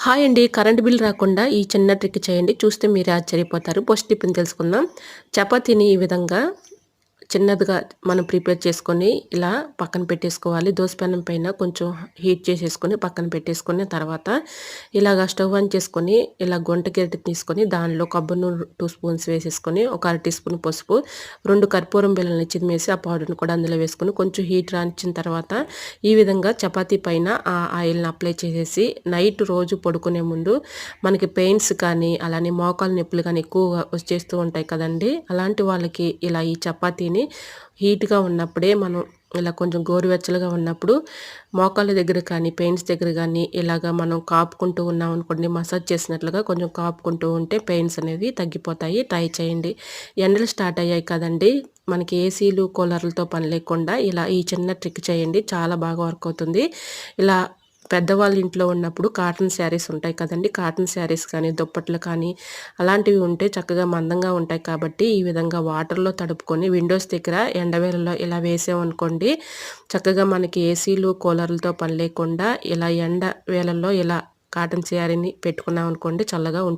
Hi అండి. Current bill రాకుండా ఈ చిన్న ట్రిక్ చేయండి. చూస్తే మీరే ఆశ్చర్యపోతారు. ఫస్ట్ టిప్‌ని తెలుసుకుందాం. చపాతీని ఈ విధంగా చిన్నదిగా మనం ప్రిపేర్ చేసుకొని ఇలా పక్కన పెట్టేసుకోవాలి. దోస పెనం పైన కొంచెం హీట్ చేసేసుకొని పక్కన పెట్టేసుకొని తర్వాత ఇలాగ స్టవ్ ఆన్ చేసుకొని ఇలా గుంట గరిటె తీసుకొని దానిలో కొబ్బరి నూనె 2 స్పూన్స్ వేసేసుకొని ఒక అర టీ స్పూన్ పసుపు, 2 కర్పూరం బిళ్ళల్ని చిదిమేసి ఆ పౌడర్‌ని కూడా అందులో వేసుకొని కొంచెం హీట్ రానిచ్చిన తర్వాత ఈ విధంగా చపాతీ పైన ఆ ఆయిల్‌ని అప్లై చేసేసి నైట్ రోజు పడుకునే ముందు మనకి పెయిన్స్ కానీ, అలానే మోకాలు నొప్పులు కానీ ఎక్కువగా వచ్చేస్తూ ఉంటాయి కదండీ! అలాంటి వాళ్ళకి ఇలా ఈ చపాతీని హీట్‌గా ఉన్నప్పుడే మనం ఇలా కొంచెం గోరువెచ్చలుగా ఉన్నప్పుడు మోకాళ్ళ దగ్గర కానీ, పెయిన్స్ దగ్గర గానీ ఇలాగ మనం కాపుకుంటూ ఉన్నామనుకోండి, మసాజ్ చేసినట్లుగా కొంచెం కాపుకుంటూ ఉంటే పెయిన్స్ అనేవి తగ్గిపోతాయి. ట్రై చేయండి. ఎండలు స్టార్ట్ అయ్యాయి కదండీ! మనకి ఏసీలు, కూలర్లతో పని లేకుండా ఇలా ఈ చిన్న ట్రిక్ చేయండి. చాలా బాగా వర్క్ అవుతుంది. ఇలా పెద్దవాళ్ళ ఇంట్లో ఉన్నప్పుడు కాటన్ శారీస్ ఉంటాయి కదండీ! కాటన్ శారీస్ కానీ, దుప్పట్లు కానీ అలాంటివి ఉంటే చక్కగా మందంగా ఉంటాయి కాబట్టి ఈ విధంగా వాటర్‌లో తడుపుకొని విండోస్ దగ్గర ఎండవేళలో ఇలా వేసామనుకోండి, చక్కగా మనకి ఏసీలు, కూలర్లతో పని లేకుండా ఇలా ఎండ వేళల్లో ఇలా కాటన్ శారీని పెట్టుకున్నామనుకోండి చల్లగా ఉంటుంది.